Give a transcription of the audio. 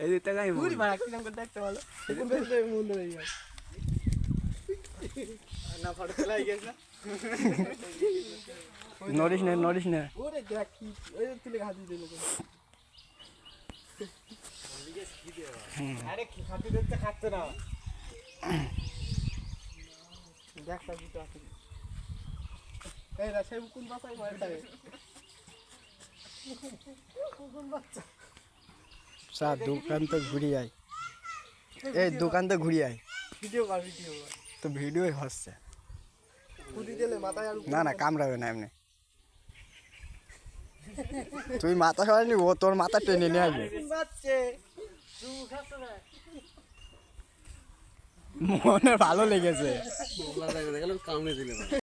এই যে টাকাই পুরি ভাড়া কি নাম করে দেখতে বলো কোন বেশি মূল্য হয়ে গেল না ফটো চলাই গেছ না নড়িস না ওরে দেখ কি ওই তুলে হাতি দিল আরে কি খাতি দিতে খাচ্ছে না দেখ সাজি তো আছে এই রাশাই কোন বাসায় মার থাকে কোন বাচ্চা চা দোকান তো ঘুরি আয় এই দোকান তো ঘুরি আয় ভিডিও কর তো ভিডিওই হচ্ছে কুদি দিলে মাথায় আর না কামড়াবে না এমনি তুই মাথা সরানি ও তোর মাথা টেনে নিয়ে আসবে বাচ্চে তুই খাচ্ছ না মনে ভালো লেগেছে কামড়ে দিলে